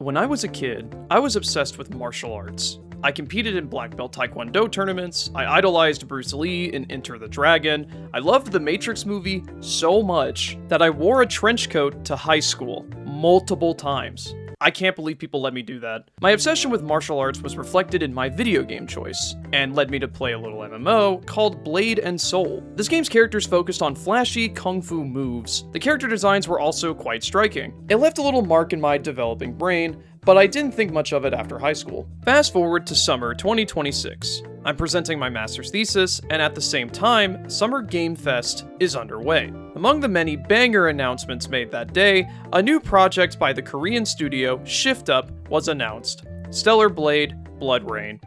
When I was a kid, I was obsessed with martial arts. I competed in black belt taekwondo tournaments, I idolized Bruce Lee in Enter the Dragon, I loved the Matrix movie so much that I wore a trench coat to high school multiple times. I can't believe people let me do that. My obsession with martial arts was reflected in my video game choice, and led me to play a little MMO called Blade and Soul. This game's characters focused on flashy kung fu moves. The character designs were also quite striking. It left a little mark in my developing brain, but I didn't think much of it after high school. Fast forward to summer 2026. I'm presenting my master's thesis, and at the same time, Summer Game Fest is underway. Among the many banger announcements made that day, a new project by the Korean studio Shift Up was announced: Stellar Blade: Blood Rain.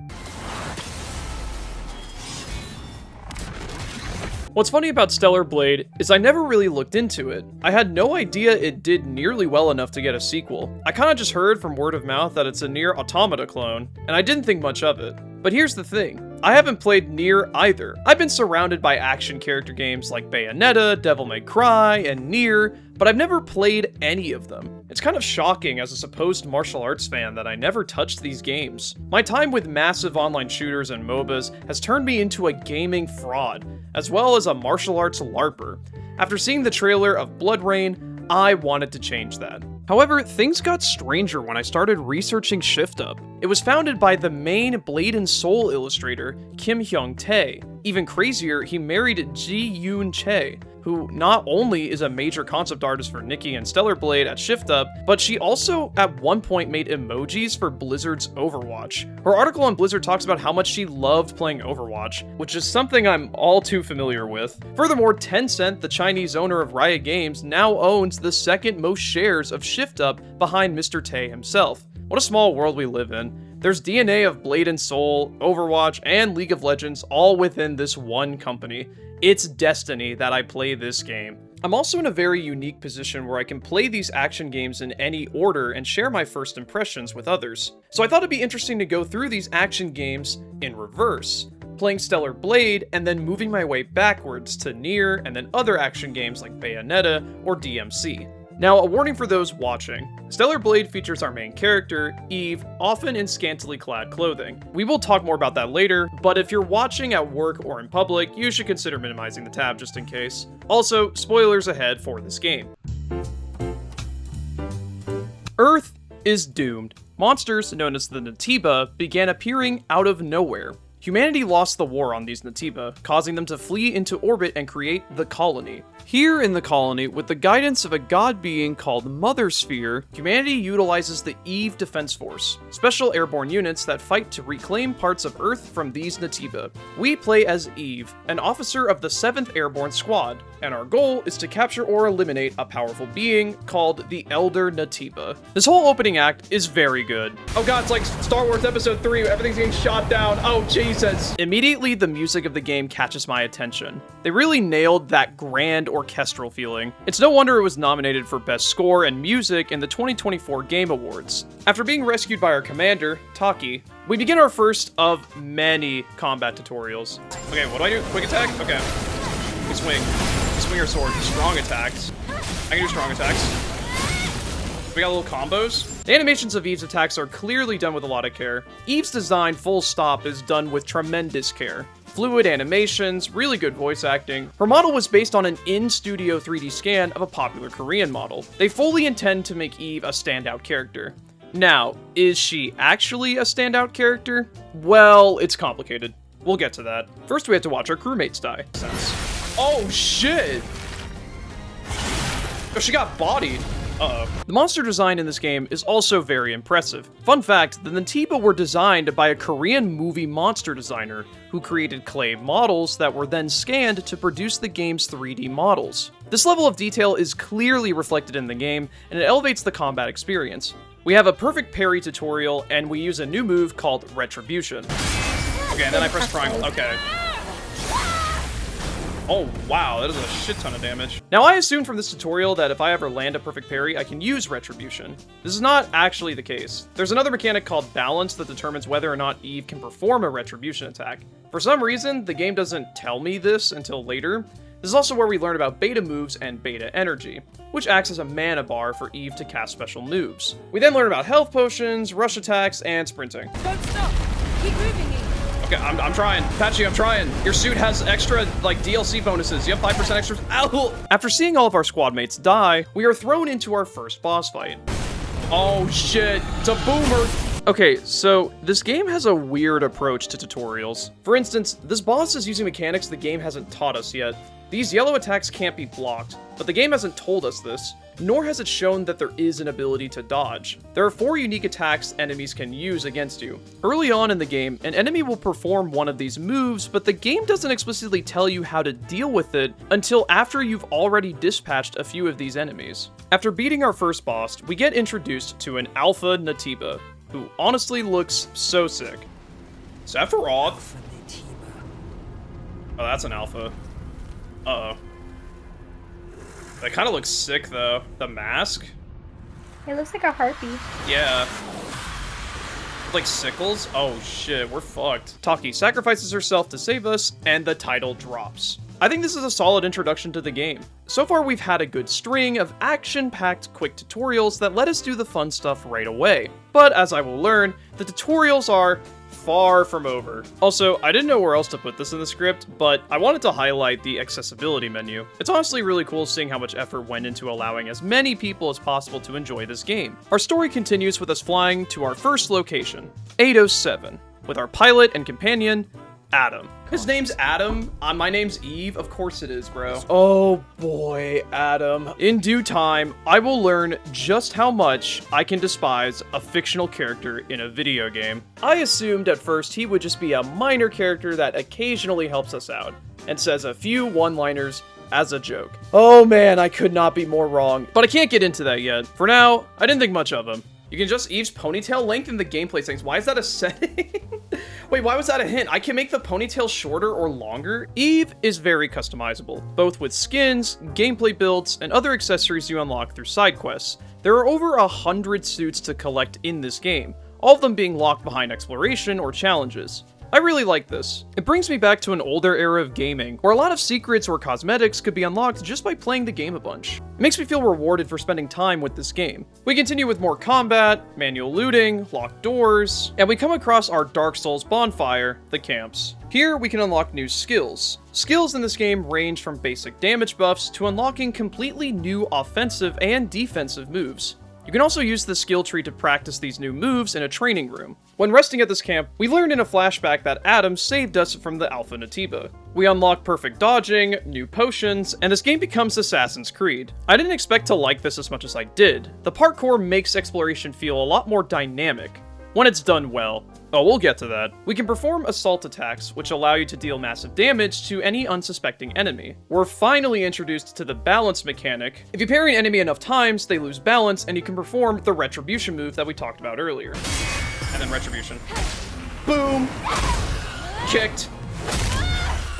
What's funny about Stellar Blade is I never really looked into it. I had no idea it did nearly well enough to get a sequel. I kinda just heard from word of mouth that it's a Nier Automata clone, and I didn't think much of it. But here's the thing, I haven't played Nier either. I've been surrounded by action character games like Bayonetta, Devil May Cry, and Nier, but I've never played any of them. It's kind of shocking as a supposed martial arts fan that I never touched these games. My time with massive online shooters and MOBAs has turned me into a gaming fraud, as well as a martial arts LARPer. After seeing the trailer of Blood Rain, I wanted to change that. However, things got stranger when I started researching Shift Up. It was founded by the main Blade and Soul illustrator, Kim Hyung-tae. Even crazier, he married Ji Yoon Chae, who not only is a major concept artist for Nikki and Stellar Blade at Shift Up, but she also at one point made emojis for Blizzard's Overwatch. Her article on Blizzard talks about how much she loved playing Overwatch, which is something I'm all too familiar with. Furthermore, Tencent, the Chinese owner of Riot Games, now owns the second most shares of Shift Up behind Mr. Tae himself. What a small world we live in. There's DNA of Blade and Soul, Overwatch, and League of Legends all within this one company. It's destiny that I play this game. I'm also in a very unique position where I can play these action games in any order and share my first impressions with others. So I thought it'd be interesting to go through these action games in reverse, playing Stellar Blade and then moving my way backwards to Nier and then other action games like Bayonetta or DMC. Now, a warning for those watching. Stellar Blade features our main character, Eve, often in scantily clad clothing. We will talk more about that later, but if you're watching at work or in public, you should consider minimizing the tab just in case. Also, spoilers ahead for this game. Earth is doomed. Monsters, known as the Natiba, began appearing out of nowhere. Humanity lost the war on these Natiba, causing them to flee into orbit and create the Colony. Here in the Colony, with the guidance of a god being called Mother Sphere, humanity utilizes the Eve Defense Force, special airborne units that fight to reclaim parts of Earth from these Natiba. We play as Eve, an officer of the 7th Airborne Squad, and our goal is to capture or eliminate a powerful being called the Elder Natiba. This whole opening act is very good. Oh god, it's like Star Wars Episode 3, everything's getting shot down, oh Jesus. Immediately, the music of the game catches my attention. They really nailed that grand orchestral feeling. It's no wonder it was nominated for Best Score and Music in the 2024 Game Awards. After being rescued by our commander, Taki, we begin our first of many combat tutorials. Okay, what do I do? Quick attack? Okay. We swing. Swing your sword. Strong attacks. I can do strong attacks. We got little combos. The animations of Eve's attacks are clearly done with a lot of care. Eve's design, full stop, is done with tremendous care. Fluid animations, really good voice acting. Her model was based on an in-studio 3D scan of a popular Korean model. They fully intend to make Eve a standout character. Now, is she actually a standout character? Well, it's complicated. We'll get to that. First, we have to watch our crewmates die. Oh shit! Oh, she got bodied. Uh-oh. The monster design in this game is also very impressive. Fun fact, the Natiba were designed by a Korean movie monster designer who created clay models that were then scanned to produce the game's 3D models. This level of detail is clearly reflected in the game, and it elevates the combat experience. We have a perfect parry tutorial, and we use a new move called Retribution. Okay, and then I press triangle. Okay. Oh wow, that is a shit ton of damage. Now I assumed from this tutorial that if I ever land a perfect parry, I can use Retribution. This is not actually the case. There's another mechanic called Balance that determines whether or not Eve can perform a Retribution attack. For some reason, the game doesn't tell me this until later. This is also where we learn about beta moves and beta energy, which acts as a mana bar for Eve to cast special moves. We then learn about health potions, rush attacks, and sprinting. Don't stop! Keep moving, Eve! Okay, I'm trying. Patchy, I'm trying. Your suit has extra, like, DLC bonuses. You have 5% extra. Ow! After seeing all of our squad mates die, we are thrown into our first boss fight. Oh shit, it's a boomer! Okay, so this game has a weird approach to tutorials. For instance, this boss is using mechanics the game hasn't taught us yet. These yellow attacks can't be blocked, but the game hasn't told us this, nor has it shown that there is an ability to dodge. There are 4 unique attacks enemies can use against you. Early on in the game, an enemy will perform one of these moves, but the game doesn't explicitly tell you how to deal with it until after you've already dispatched a few of these enemies. After beating our first boss, we get introduced to an Alpha Natiba, who honestly looks so sick. Sephiroth? Oh, that's an Alpha. Uh-oh. That kind of looks sick, though. The mask? It looks like a harpy. Yeah. Like sickles? Oh shit, we're fucked. Taki sacrifices herself to save us, and the title drops. I think this is a solid introduction to the game. So far we've had a good string of action-packed quick tutorials that let us do the fun stuff right away. But as I will learn, the tutorials are far from over. Also, I didn't know where else to put this in the script, but I wanted to highlight the accessibility menu. It's honestly really cool seeing how much effort went into allowing as many people as possible to enjoy this game. Our story continues with us flying to our first location, 807, with our pilot and companion, Adam. His name's Adam. My name's Eve. Of course it is, bro. Oh boy, Adam. In due time, I will learn just how much I can despise a fictional character in a video game. I assumed at first he would just be a minor character that occasionally helps us out and says a few one-liners as a joke. Oh man, I could not be more wrong. But I can't get into that yet. For now, I didn't think much of him. You can adjust Eve's ponytail length in the gameplay settings. Why is that a setting? Wait, why was that a hint? I can make the ponytail shorter or longer? Eve is very customizable, both with skins, gameplay builds, and other accessories you unlock through side quests. There are over 100 suits to collect in this game, all of them being locked behind exploration or challenges. I really like this. It brings me back to an older era of gaming, where a lot of secrets or cosmetics could be unlocked just by playing the game a bunch. It makes me feel rewarded for spending time with this game. We continue with more combat, manual looting, locked doors, and we come across our Dark Souls bonfire, the camps. Here, we can unlock new skills. Skills in this game range from basic damage buffs to unlocking completely new offensive and defensive moves. You can also use the skill tree to practice these new moves in a training room. When resting at this camp, we learned in a flashback that Adam saved us from the Alpha Natiba. We unlock perfect dodging, new potions, and this game becomes Assassin's Creed. I didn't expect to like this as much as I did. The parkour makes exploration feel a lot more dynamic when it's done well. Oh, we'll get to that. We can perform assault attacks, which allow you to deal massive damage to any unsuspecting enemy. We're finally introduced to the balance mechanic. If you parry an enemy enough times, they lose balance, and you can perform the retribution move that we talked about earlier. And then retribution. Boom! Kicked.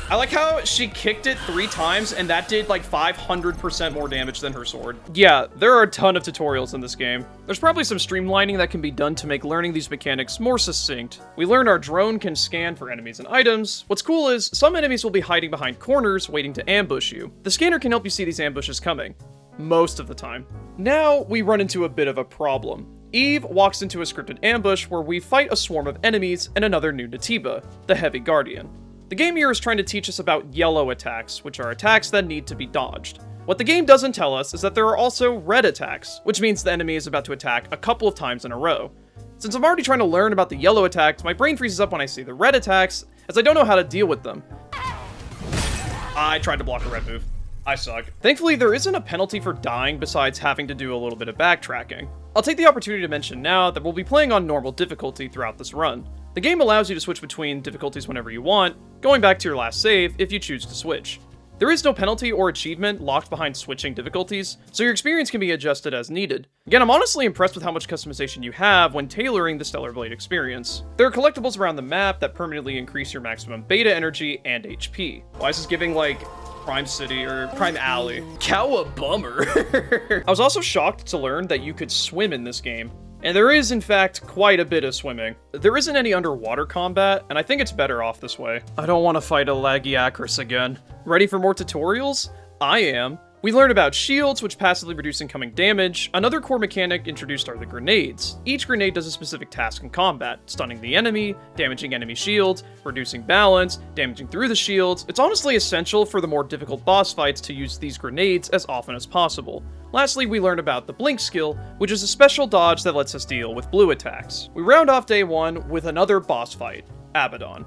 I like how she kicked it 3 times, and that did like 500% more damage than her sword. Yeah, there are a ton of tutorials in this game. There's probably some streamlining that can be done to make learning these mechanics more succinct. We learn our drone can scan for enemies and items. What's cool is, some enemies will be hiding behind corners waiting to ambush you. The scanner can help you see these ambushes coming. Most of the time. Now, we run into a bit of a problem. Eve walks into a scripted ambush where we fight a swarm of enemies and another new Natiba, the Heavy Guardian. The game here is trying to teach us about yellow attacks, which are attacks that need to be dodged. What the game doesn't tell us is that there are also red attacks, which means the enemy is about to attack a couple of times in a row. Since I'm already trying to learn about the yellow attacks, my brain freezes up when I see the red attacks, as I don't know how to deal with them. I tried to block a red move. I suck. Thankfully, there isn't a penalty for dying besides having to do a little bit of backtracking. I'll take the opportunity to mention now that we'll be playing on normal difficulty throughout this run. The game allows you to switch between difficulties whenever you want, going back to your last save if you choose to switch. There is no penalty or achievement locked behind switching difficulties, so your experience can be adjusted as needed. Again, I'm honestly impressed with how much customization you have when tailoring the Stellar Blade experience. There are collectibles around the map that permanently increase your maximum beta energy and HP. Why is this giving, like, Prime City or Prime Alley? Cowabummer! I was also shocked to learn that you could swim in this game. And there is, in fact, quite a bit of swimming. There isn't any underwater combat, and I think it's better off this way. I don't want to fight a laggy Acris again. Ready for more tutorials? I am. We learn about shields, which passively reduce incoming damage. Another core mechanic introduced are the grenades. Each grenade does a specific task in combat, stunning the enemy, damaging enemy shields, reducing balance, damaging through the shields. It's honestly essential for the more difficult boss fights to use these grenades as often as possible. Lastly, we learn about the Blink skill, which is a special dodge that lets us deal with blue attacks. We round off day 1 with another boss fight, Abaddon.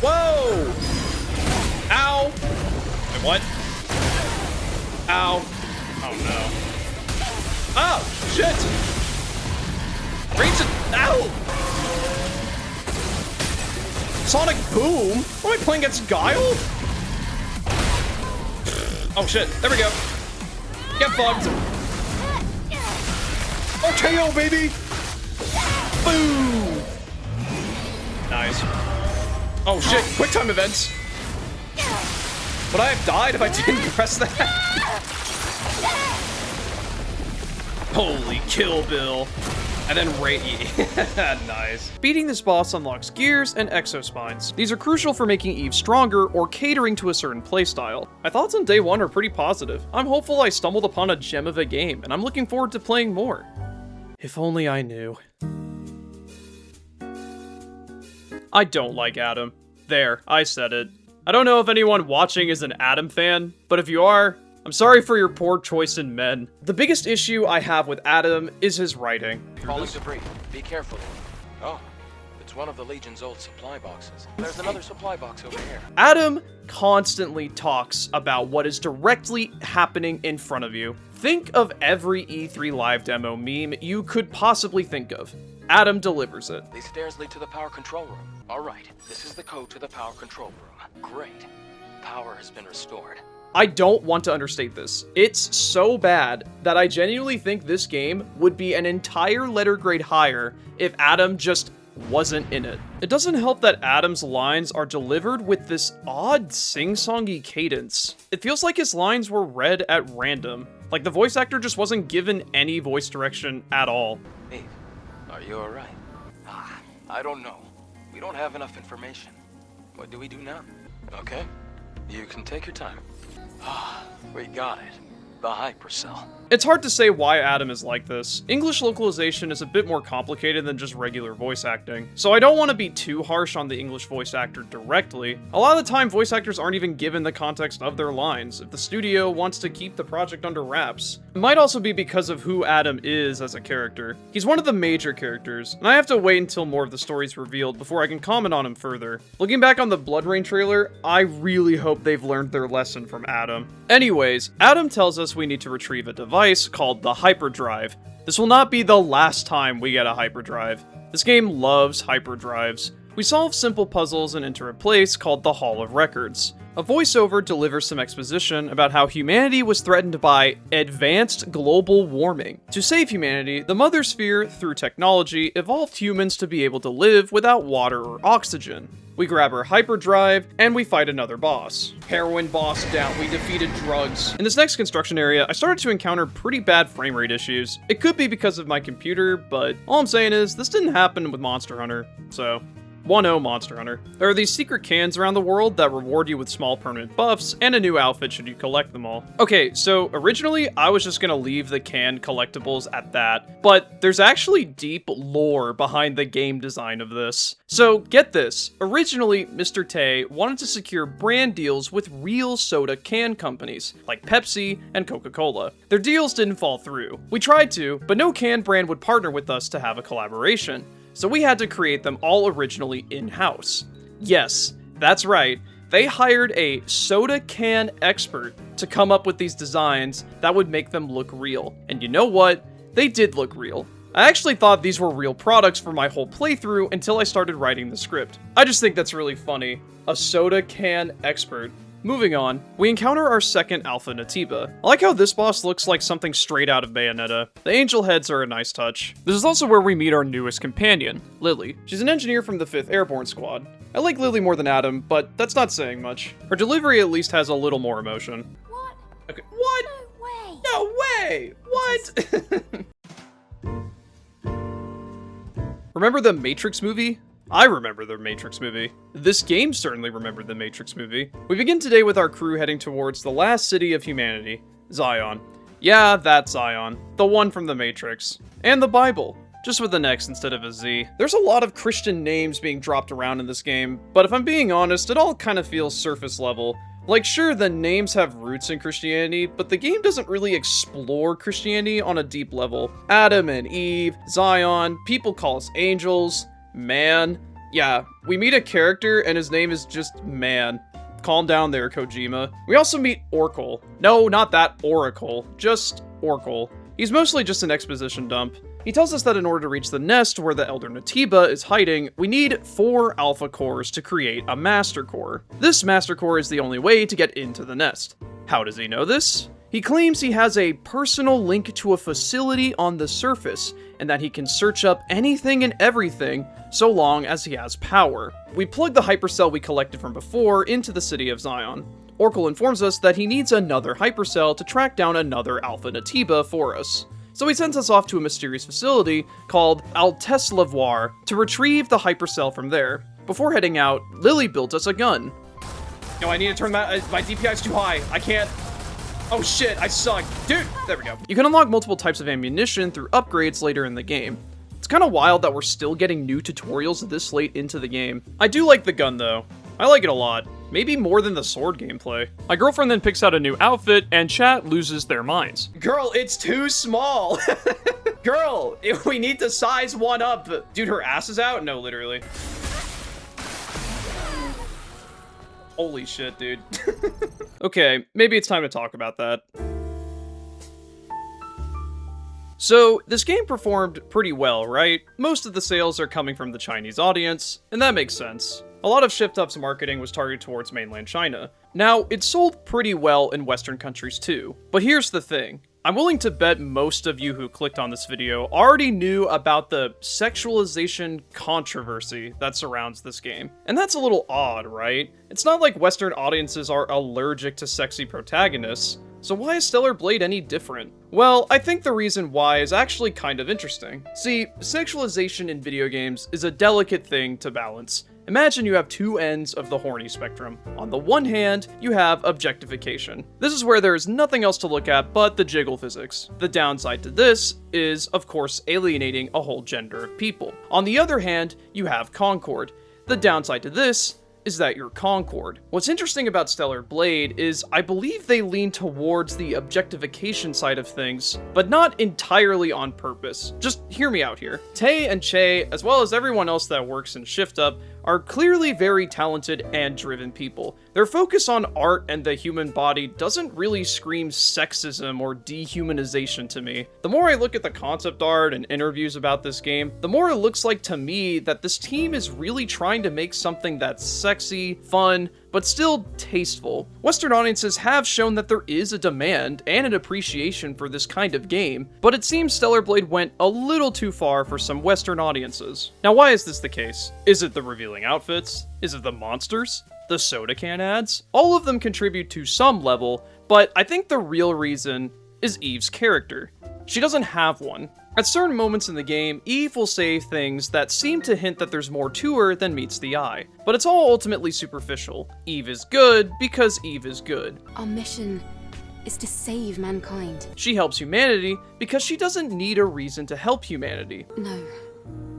Whoa! Ow! Wait, what? Ow. Oh no. Oh, shit! Range it. Ow! Sonic Boom? What, am I playing against Guile? Oh shit, there we go. Get fucked. Oh, KO, baby! Boom! Nice. Oh shit, quick time events. Would I have died if I didn't press that? Holy Kill Bill. And then nice. Beating this boss unlocks gears and exospines. These are crucial for making Eve stronger or catering to a certain playstyle. My thoughts on day 1 are pretty positive. I'm hopeful I stumbled upon a gem of a game, and I'm looking forward to playing more. If only I knew. I don't like Adam. There, I said it. I don't know if anyone watching is an Adam fan, but if you are, I'm sorry for your poor choice in men. The biggest issue I have with Adam is his writing. Falling debris. Be careful. Oh, it's one of the Legion's old supply boxes. There's another supply box over here. Adam constantly talks about what is directly happening in front of you. Think of every E3 live demo meme you could possibly think of. Adam delivers it. These stairs lead to the power control room. All right, this is the code to the power control room. Great. Power has been restored. I don't want to understate this. It's so bad that I genuinely think this game would be an entire letter grade higher if Adam just wasn't in it. It doesn't help that Adam's lines are delivered with this odd sing-songy cadence. It feels like his lines were read at random. Like the voice actor just wasn't given any voice direction at all. Eve, are you alright? I don't know. We don't have enough information. What do we do now? Okay, you can take your time. We got it. The hypercell. It's hard to say why Adam is like this. English localization is a bit more complicated than just regular voice acting, so I don't want to be too harsh on the English voice actor directly. A lot of the time, voice actors aren't even given the context of their lines if the studio wants to keep the project under wraps. It might also be because of who Adam is as a character. He's one of the major characters, and I have to wait until more of the story's revealed before I can comment on him further. Looking back on the Blood Rain trailer, I really hope they've learned their lesson from Adam. Anyways, Adam tells us we need to retrieve a device called the hyperdrive. This will not be the last time we get a hyperdrive. This game loves hyperdrives. We solve simple puzzles and enter a place called the Hall of Records. A voiceover delivers some exposition about how humanity was threatened by advanced global warming. To save humanity, the Mother Sphere, through technology, evolved humans to be able to live without water or oxygen. We grab our hyperdrive, and we fight another boss. Heroin boss down, we defeated drugs. In this next construction area, I started to encounter pretty bad frame rate issues. It could be because of my computer, but all I'm saying is, this didn't happen with Monster Hunter, so 1-0 Monster Hunter. There are these secret cans around the world that reward you with small permanent buffs and a new outfit should you collect them all. Okay, so originally I was just gonna leave the canned collectibles at that, but there's actually deep lore behind the game design of this. So get this, originally Mr. Tay wanted to secure brand deals with real soda can companies, like Pepsi and Coca-Cola. Their deals didn't fall through. We tried to, but no can brand would partner with us to have a collaboration. So we had to create them all originally in-house. Yes, that's right. They hired a soda can expert to come up with these designs that would make them look real. And you know what? They did look real. I actually thought these were real products for my whole playthrough until I started writing the script. I just think that's really funny. A soda can expert. Moving on, we encounter our second Alpha Natiba. I like how this boss looks like something straight out of Bayonetta. The angel heads are a nice touch. This is also where we meet our newest companion, Lily. She's an engineer from the 5th Airborne Squad. I like Lily more than Adam, but that's not saying much. Her delivery at least has a little more emotion. What? Okay. What? No way! No way! What? Remember the Matrix movie? I remember the Matrix movie. This game certainly remembered the Matrix movie. We begin today with our crew heading towards the last city of humanity, Zion. Yeah, that Zion. The one from the Matrix. And the Bible. Just with an X instead of a Z. There's a lot of Christian names being dropped around in this game, but if I'm being honest, it all kind of feels surface level. Like, sure, the names have roots in Christianity, but the game doesn't really explore Christianity on a deep level. Adam and Eve, Zion, people call us angels, man. Yeah, we meet a character and his name is just Man. Calm down there, Kojima. We also meet Oracle. No, not that Oracle, just Oracle. He's mostly just an exposition dump. He tells us that in order to reach the nest where the Elder Natiba is hiding, we need 4 alpha cores to create a master core. This master core is the only way to get into the nest. How does he know this? He claims he has a personal link to a facility on the surface, and that he can search up anything and everything so long as he has power. We plug the hypercell we collected from before into the city of Zion. Oracle informs us that he needs another hypercell to track down another Alpha Natiba for us. So he sends us off to a mysterious facility called Alteslavoir to retrieve the hypercell from there. Before heading out, Lily built us a gun. No, I need to turn that, my DPI is too high. I can't. Oh shit, I suck. Dude, there we go. You can unlock multiple types of ammunition through upgrades later in the game. It's kind of wild that we're still getting new tutorials this late into the game. I do like the gun though. I like it a lot. Maybe more than the sword gameplay. My girlfriend then picks out a new outfit, and chat loses their minds. Girl, it's too small. Girl, we need to size one up. Dude, her ass is out? No, literally. Holy shit, dude. Okay, maybe it's time to talk about that. So, this game performed pretty well, right? Most of the sales are coming from the Chinese audience, and that makes sense. A lot of Shift Up's marketing was targeted towards mainland China. Now, it sold pretty well in Western countries too. But here's the thing. I'm willing to bet most of you who clicked on this video already knew about the sexualization controversy that surrounds this game. And that's a little odd, right? It's not like Western audiences are allergic to sexy protagonists. So why is Stellar Blade any different? Well, I think the reason why is actually kind of interesting. See, sexualization in video games is a delicate thing to balance. Imagine you have 2 ends of the horny spectrum. On the one hand, you have objectification. This is where there is nothing else to look at but the jiggle physics. The downside to this is, of course, alienating a whole gender of people. On the other hand, you have concord. The downside to this is that you're Concord. What's interesting about Stellar Blade is I believe they lean towards the objectification side of things, but not entirely on purpose. Just hear me out here. Tay and Che, as well as everyone else that works in Shift Up, are clearly very talented and driven people. Their focus on art and the human body doesn't really scream sexism or dehumanization to me. The more I look at the concept art and interviews about this game, the more it looks like to me that this team is really trying to make something that's sexy, fun, but still tasteful. Western audiences have shown that there is a demand and an appreciation for this kind of game, but it seems Stellar Blade went a little too far for some Western audiences. Now, why is this the case? Is it the revealing outfits? Is it the monsters? The soda can ads? All of them contribute to some level, but I think the real reason is Eve's character. She doesn't have one. At certain moments in the game, Eve will say things that seem to hint that there's more to her than meets the eye. But it's all ultimately superficial. Eve is good because Eve is good. Our mission is to save mankind. She helps humanity because she doesn't need a reason to help humanity. No,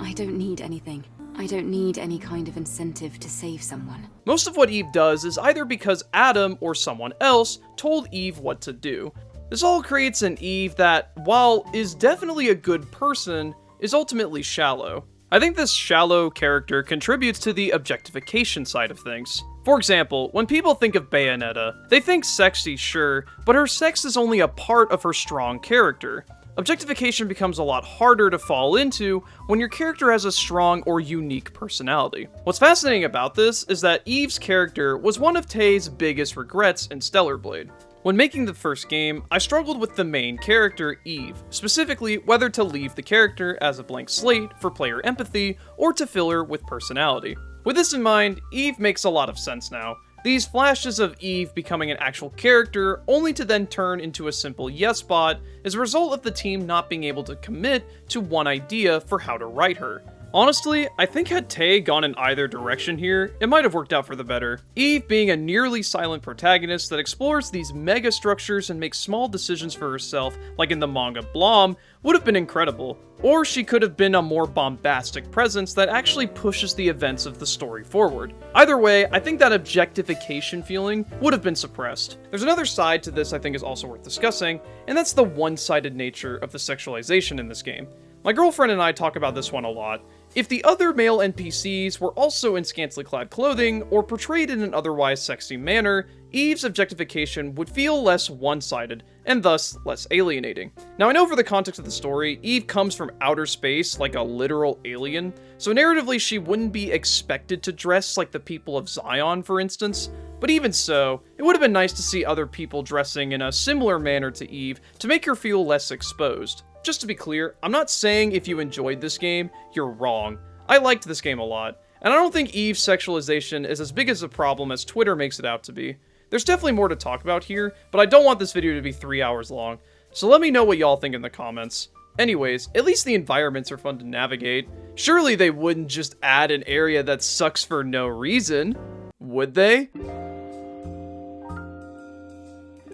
I don't need anything. I don't need any kind of incentive to save someone. Most of what Eve does is either because Adam or someone else told Eve what to do. This all creates an Eve that, while is definitely a good person, is ultimately shallow. I think this shallow character contributes to the objectification side of things. For example, when people think of Bayonetta, they think sexy, sure, but her sex is only a part of her strong character. Objectification becomes a lot harder to fall into when your character has a strong or unique personality. What's fascinating about this is that Eve's character was one of Tay's biggest regrets in Stellar Blade. When making the first game, I struggled with the main character, Eve, specifically whether to leave the character as a blank slate for player empathy or to fill her with personality. With this in mind, Eve makes a lot of sense now. These flashes of Eve becoming an actual character, only to then turn into a simple yes bot, is a result of the team not being able to commit to one idea for how to write her. Honestly, I think had Tay gone in either direction here, it might have worked out for the better. Eve being a nearly silent protagonist that explores these mega structures and makes small decisions for herself, like in the manga Blom, would have been incredible. Or she could have been a more bombastic presence that actually pushes the events of the story forward. Either way, I think that objectification feeling would have been suppressed. There's another side to this I think is also worth discussing, and that's the one-sided nature of the sexualization in this game. My girlfriend and I talk about this one a lot. If the other male NPCs were also in scantily clad clothing, or portrayed in an otherwise sexy manner, Eve's objectification would feel less one-sided, and thus less alienating. Now I know for the context of the story, Eve comes from outer space like a literal alien, so narratively she wouldn't be expected to dress like the people of Zion, for instance, but even so, it would have been nice to see other people dressing in a similar manner to Eve to make her feel less exposed. Just to be clear, I'm not saying if you enjoyed this game, you're wrong. I liked this game a lot, and I don't think Eve's sexualization is as big as a problem as Twitter makes it out to be. There's definitely more to talk about here, but I don't want this video to be 3 hours long, so let me know what y'all think in the comments. Anyways, at least the environments are fun to navigate. Surely they wouldn't just add an area that sucks for no reason, would they?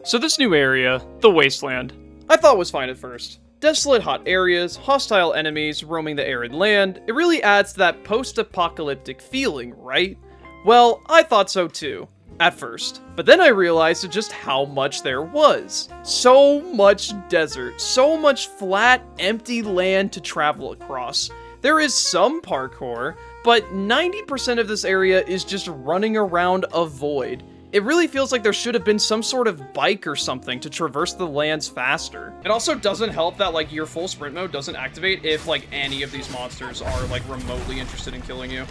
So this new area, the Wasteland, I thought was fine at first. Desolate hot areas, hostile enemies roaming the arid land, it really adds to that post-apocalyptic feeling, right? Well, I thought so too, at first. But then I realized just how much there was. So much desert, so much flat, empty land to travel across. There is some parkour, but 90% of this area is just running around a void. It really feels like there should have been some sort of bike or something to traverse the lands faster. It also doesn't help that, like, your full sprint mode doesn't activate if, like, any of these monsters are, like, remotely interested in killing you.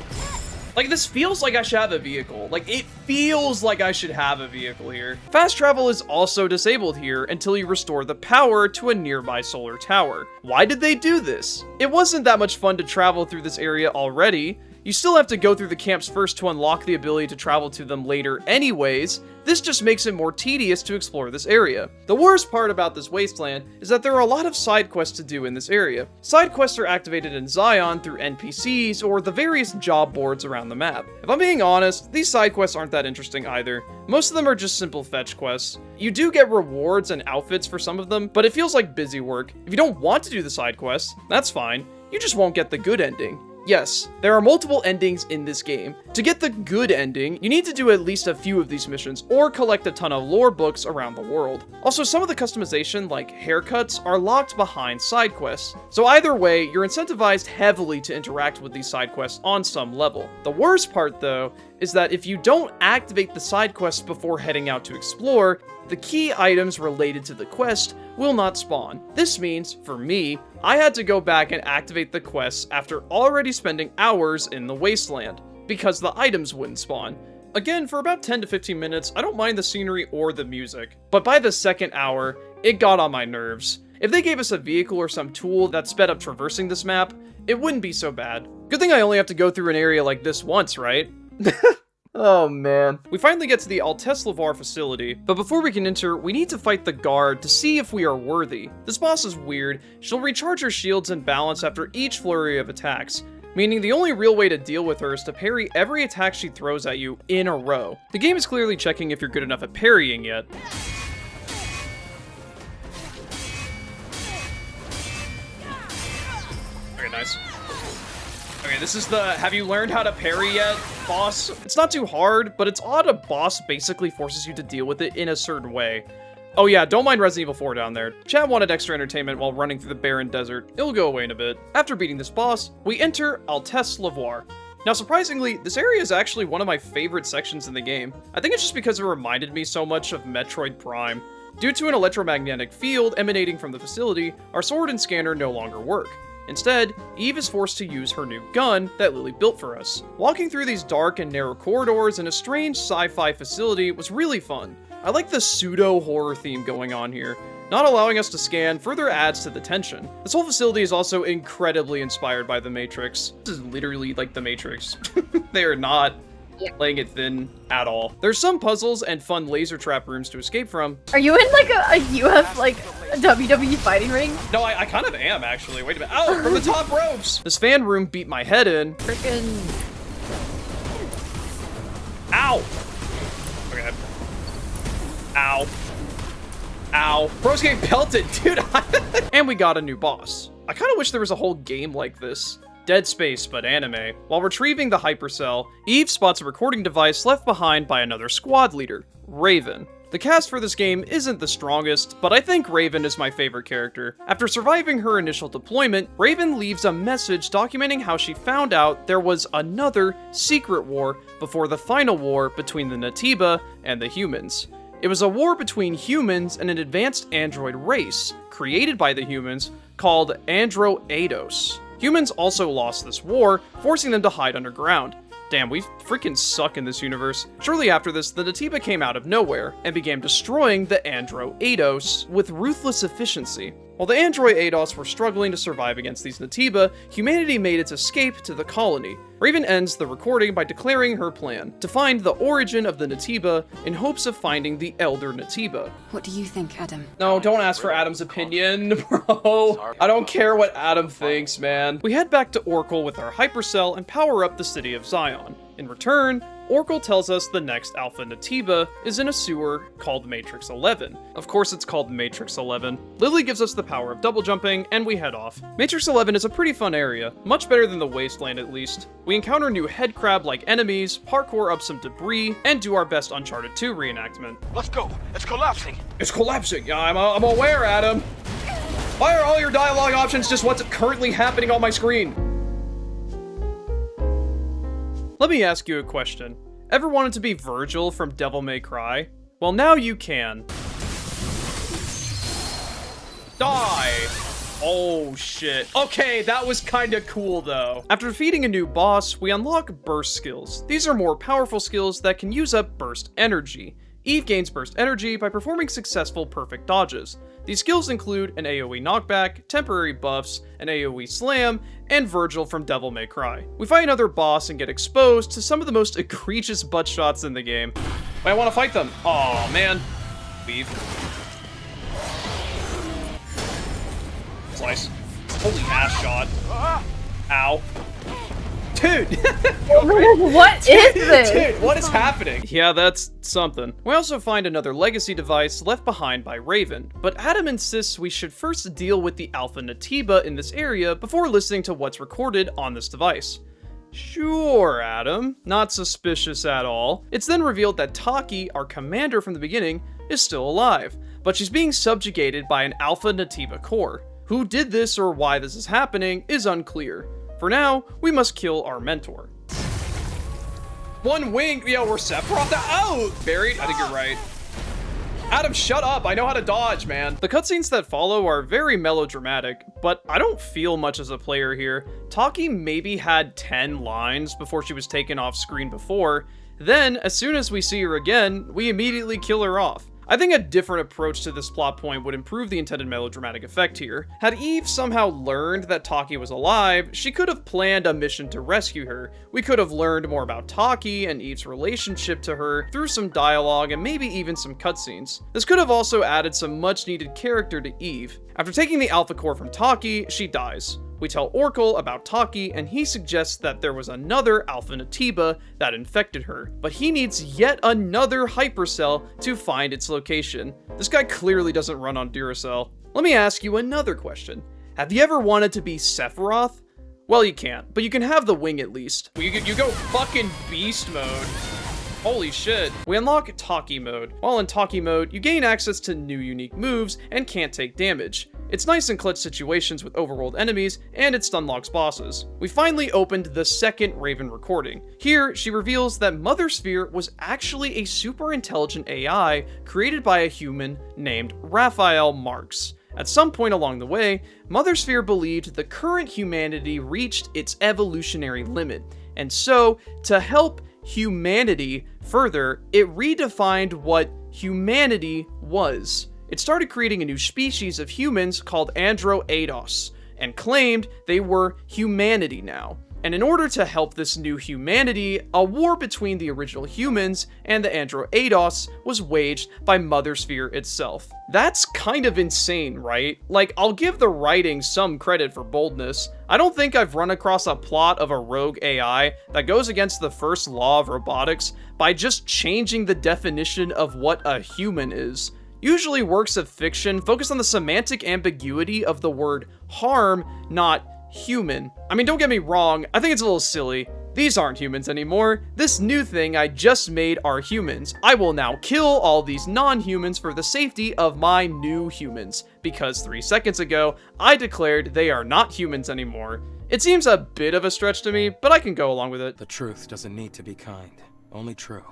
Like, this feels like I should have a vehicle. Like, it feels like I should have a vehicle here. Fast travel is also disabled here until you restore the power to a nearby solar tower. Why did they do this? It wasn't that much fun to travel through this area already. You still have to go through the camps first to unlock the ability to travel to them later anyways. This just makes it more tedious to explore this area. The worst part about this wasteland is that there are a lot of side quests to do in this area. Side quests are activated in Zion through NPCs or the various job boards around the map. If I'm being honest, these side quests aren't that interesting either. Most of them are just simple fetch quests. You do get rewards and outfits for some of them, but it feels like busy work. If you don't want to do the side quests, that's fine. You just won't get the good ending. Yes, there are multiple endings in this game. To get the good ending, you need to do at least a few of these missions, or collect a ton of lore books around the world. Also, some of the customization, like haircuts, are locked behind side quests. So either way, you're incentivized heavily to interact with these side quests on some level. The worst part, though, is that if you don't activate the side quests before heading out to explore, the key items related to the quest will not spawn. This means, for me, I had to go back and activate the quests after already spending hours in the wasteland, because the items wouldn't spawn. Again, for about 10 to 15 minutes, I don't mind the scenery or the music, but by the second hour, it got on my nerves. If they gave us a vehicle or some tool that sped up traversing this map, it wouldn't be so bad. Good thing I only have to go through an area like this once, right? Oh man. We finally get to the Lavoir facility, but before we can enter, we need to fight the guard to see if we are worthy. This boss is weird. She'll recharge her shields and balance after each flurry of attacks, meaning the only real way to deal with her is to parry every attack she throws at you in a row. The game is clearly checking if you're good enough at parrying yet. Okay, nice. Okay, this is the have you learned how to parry yet boss. It's not too hard, but it's odd a boss basically forces you to deal with it in a certain way. Oh yeah, don't mind Resident Evil 4 down there. Chad wanted extra entertainment while running through the barren desert. It'll go away in a bit. After beating this boss, we enter Lavoir. Now surprisingly, this area is actually one of my favorite sections in the game. I think it's just because it reminded me so much of Metroid Prime. Due to an electromagnetic field emanating from the facility, our sword and scanner no longer work. Instead, Eve is forced to use her new gun that Lily built for us. Walking through these dark and narrow corridors in a strange sci-fi facility was really fun. I like the pseudo-horror theme going on here. Not allowing us to scan further adds to the tension. This whole facility is also incredibly inspired by The Matrix. This is literally like The Matrix. They are not. laying it thin at all. There's some puzzles and fun laser trap rooms to escape from. Are you in like a UF like a WWE fighting ring? No, I kind of am actually. Wait a minute. Oh, from the top ropes! This fan room beat my head in. Freaking. Ow! Okay. Ow. Ow. Bro's getting pelted, dude. And we got a new boss. I kind of wish there was a whole game like this. Dead Space, but anime. While retrieving the hypercell, Eve spots a recording device left behind by another squad leader, Raven. The cast for this game isn't the strongest, but I think Raven is my favorite character. After surviving her initial deployment, Raven leaves a message documenting how she found out there was another secret war before the final war between the Natiba and the humans. It was a war between humans and an advanced android race, created by the humans, called Andro-Eidos. Humans also lost this war, forcing them to hide underground. Damn, we freaking suck in this universe. Shortly after this, the Natiba came out of nowhere and began destroying the Andro-Eidos with ruthless efficiency. While the Andro-Eidos were struggling to survive against these Natiba, humanity made its escape to the colony. Raven ends the recording by declaring her plan, to find the origin of the Natiba in hopes of finding the Elder Natiba. What do you think, Adam? No, don't ask for Adam's opinion, bro. I don't care what Adam thinks, man. We head back to Oracle with our hypercell and power up the city of Zion. In return, Oracle tells us the next Alpha Natiba is in a sewer called Matrix 11. Of course it's called Matrix 11. Lily gives us the power of double jumping, and we head off. Matrix 11 is a pretty fun area, much better than the Wasteland at least. We encounter new head crab-like enemies, parkour up some debris, and do our best Uncharted 2 reenactment. Let's go. It's collapsing. It's collapsing. Yeah, I'm aware, Adam. Why are all your dialogue options just what's currently happening on my screen? Let me ask you a question. Ever wanted to be Virgil from Devil May Cry? Well, now you can. Die! Oh shit. Okay, that was kinda cool though. After defeating a new boss, we unlock burst skills. These are more powerful skills that can use up burst energy. Eve gains burst energy by performing successful perfect dodges. These skills include an AoE knockback, temporary buffs, an AoE slam, and Virgil from Devil May Cry. We fight another boss and get exposed to some of the most egregious butt shots in the game. But I want to fight them. Aw, man. Leave. Slice. Holy ass shot. Ow. Dude! What is this? Dude, what is happening? Yeah, that's something. We also find another legacy device left behind by Raven, but Adam insists we should first deal with the Alpha Natiba in this area before listening to what's recorded on this device. Sure, Adam. Not suspicious at all. It's then revealed that Taki, our commander from the beginning, is still alive, but she's being subjugated by an Alpha Natiba core. Who did this or why this is happening is unclear. For now, we must kill our mentor. One wing! Yo, we're Sephiroth out! Buried? I think you're right. Adam, shut up! I know how to dodge, man. The cutscenes that follow are very melodramatic, but I don't feel much as a player here. Taki maybe had 10 lines before she was taken off screen before. Then, as soon as we see her again, we immediately kill her off. I think a different approach to this plot point would improve the intended melodramatic effect here. Had Eve somehow learned that Taki was alive, she could have planned a mission to rescue her. We could have learned more about Taki and Eve's relationship to her through some dialogue and maybe even some cutscenes. This could have also added some much needed character to Eve. After taking the Alpha Core from Taki, she dies. We tell Oracle about Taki, and he suggests that there was another Alpha Natiba that infected her, but he needs yet another hypercell to find its location. This guy clearly doesn't run on Duracell. Let me ask you another question. Have you ever wanted to be Sephiroth? Well, you can't, but you can have the wing at least. You go fucking beast mode. Holy shit. We unlock Taki mode. While in Taki mode, you gain access to new unique moves and can't take damage. It's nice in clutch situations with overworld enemies, and it stunlocks bosses. We finally opened the second Raven recording. Here, she reveals that Mother Sphere was actually a super intelligent AI created by a human named Raphael Marx. At some point along the way, Mother Sphere believed the current humanity reached its evolutionary limit, and so, to help humanity further, it redefined what humanity was. It started creating a new species of humans called Andro-Eidos, and claimed they were humanity now. And in order to help this new humanity, a war between the original humans and the Androidos was waged by Mother Sphere itself. That's kind of insane, right? Like, I'll give the writing some credit for boldness. I don't think I've run across a plot of a rogue AI that goes against the first law of robotics by just changing the definition of what a human is. Usually works of fiction focus on the semantic ambiguity of the word harm, not human. I mean, don't get me wrong, I think it's a little silly. These aren't humans anymore. This new thing I just made are humans. I will now kill all these non-humans for the safety of my new humans, because 3 seconds ago, I declared they are not humans anymore. It seems a bit of a stretch to me, but I can go along with it. The truth doesn't need to be kind, only true.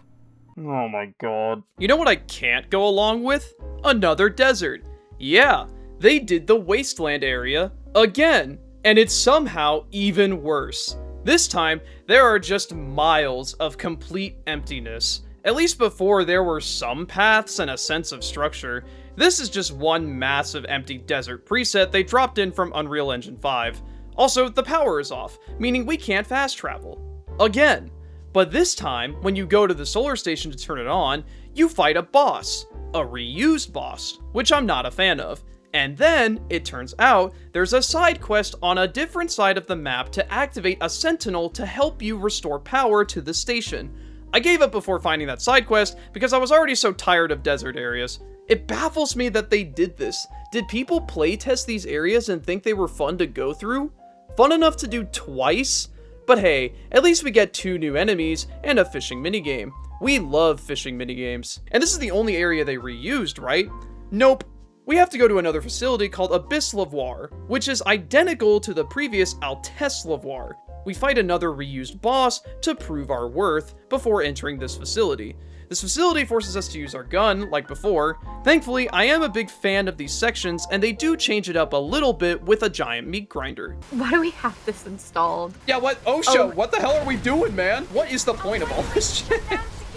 Oh my god. You know what I can't go along with? Another desert. Yeah, they did the Wasteland area again. And it's somehow even worse. This time, there are just miles of complete emptiness. At least before there were some paths and a sense of structure. This is just one massive empty desert preset they dropped in from Unreal Engine 5. Also, the power is off, meaning we can't fast travel. Again. But this time, when you go to the solar station to turn it on, you fight a boss. A reused boss, which I'm not a fan of. And then, it turns out, there's a side quest on a different side of the map to activate a sentinel to help you restore power to the station. I gave up before finding that side quest because I was already so tired of desert areas. It baffles me that they did this. Did people playtest these areas and think they were fun to go through? Fun enough to do twice? But hey, at least we get 2 new enemies and a fishing minigame. We love fishing minigames. And this is the only area they reused, right? Nope. We have to go to another facility called Abyss Lavoir, which is identical to the previous Altesse Lavoir. We fight another reused boss to prove our worth before entering this facility. This facility forces us to use our gun, like before. Thankfully, I am a big fan of these sections, and they do change it up a little bit with a giant meat grinder. Why do we have this installed? Yeah, what? OSHA, what the hell are we doing, man? What is the point of all this shit?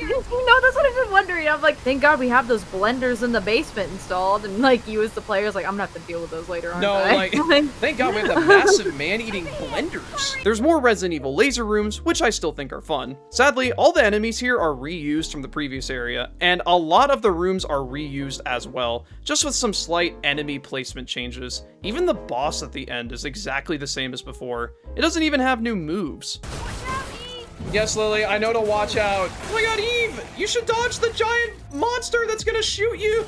No, that's what I've been wondering. I'm like, thank God we have those blenders in the basement installed, and like you as the player's like, I'm gonna have to deal with those later on. No, like, thank God we have the massive man-eating blenders. There's more Resident Evil laser rooms, which I still think are fun. Sadly, all the enemies here are reused from the previous area, and a lot of the rooms are reused as well, just with some slight enemy placement changes. Even the boss at the end is exactly the same as before. It doesn't even have new moves. Yes, Lily, I know to watch out. Oh my god, Eve! You should dodge the giant monster that's gonna shoot you!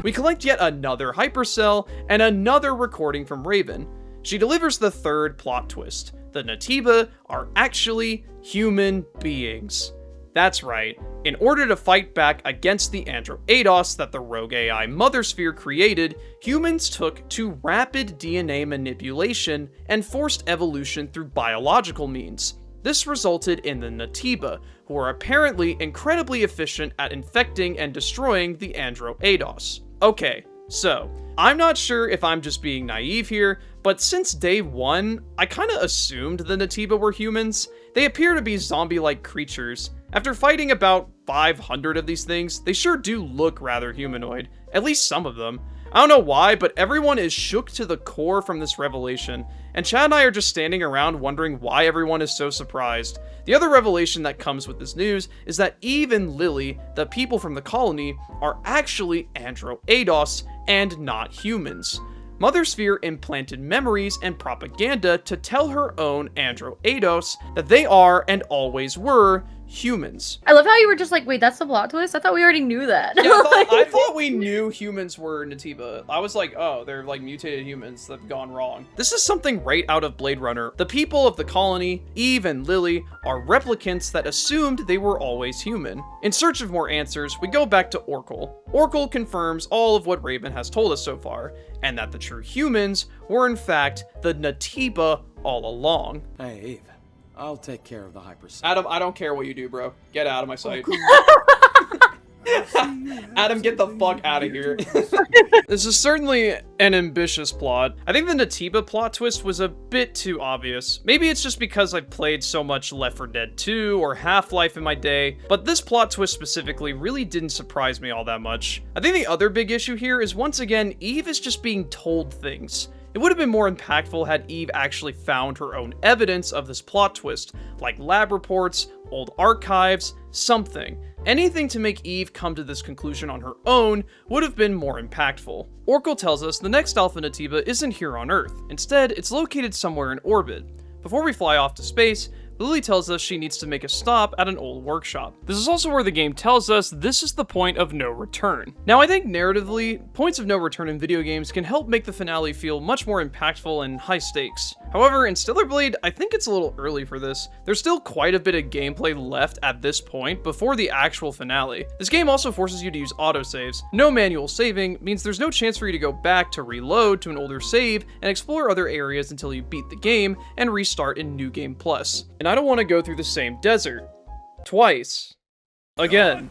We collect yet another hypercell and another recording from Raven. She delivers the third plot twist. The Natiba are actually human beings. That's right. In order to fight back against the Androidos that the rogue AI Mother Sphere created, humans took to rapid DNA manipulation and forced evolution through biological means. This resulted in the Natiba, who are apparently incredibly efficient at infecting and destroying the Androidos. Okay, so, I'm not sure if I'm just being naive here, but since day 1, I kinda assumed the Natiba were humans. They appear to be zombie-like creatures. After fighting about 500 of these things, they sure do look rather humanoid, at least some of them. I don't know why, but everyone is shook to the core from this revelation, and Chad and I are just standing around wondering why everyone is so surprised. The other revelation that comes with this news is that Eve and Lily, the people from the colony, are actually Androidos and not humans. Mother Sphere implanted memories and propaganda to tell her own Androidos that they are and always were humans. I love how you were just like, wait, that's the plot twist? I thought we already knew that. Yeah, I thought we knew humans were Natiba. I was like, oh, they're like mutated humans that have gone wrong. This is something right out of Blade Runner. The people of the colony, Eve and Lily, are replicants that assumed they were always human. In search of more answers, we go back to Oracle. Oracle confirms all of what Raven has told us so far, and that the true humans were in fact the Natiba all along. Hey, Eve. I'll take care of the hypercell. Adam, I don't care what you do, bro. Get out of my sight. Adam, get the fuck out of here. This is certainly an ambitious plot. I think the Natiba plot twist was a bit too obvious. Maybe it's just because I've played so much Left 4 Dead 2 or Half-Life in my day, but this plot twist specifically really didn't surprise me all that much. I think the other big issue here is once again, Eve is just being told things. It would have been more impactful had Eve actually found her own evidence of this plot twist, like lab reports, old archives, something. Anything to make Eve come to this conclusion on her own would have been more impactful. Oracle tells us the next Alpha Natiba isn't here on Earth. Instead, it's located somewhere in orbit. Before we fly off to space, Lily tells us she needs to make a stop at an old workshop. This is also where the game tells us this is the point of no return. Now, I think narratively, points of no return in video games can help make the finale feel much more impactful and high stakes. However, in Stellar Blade, I think it's a little early for this. There's still quite a bit of gameplay left at this point before the actual finale. This game also forces you to use autosaves. No manual saving means there's no chance for you to go back to reload to an older save and explore other areas until you beat the game and restart in New Game Plus. And I don't want to go through the same desert twice. Again.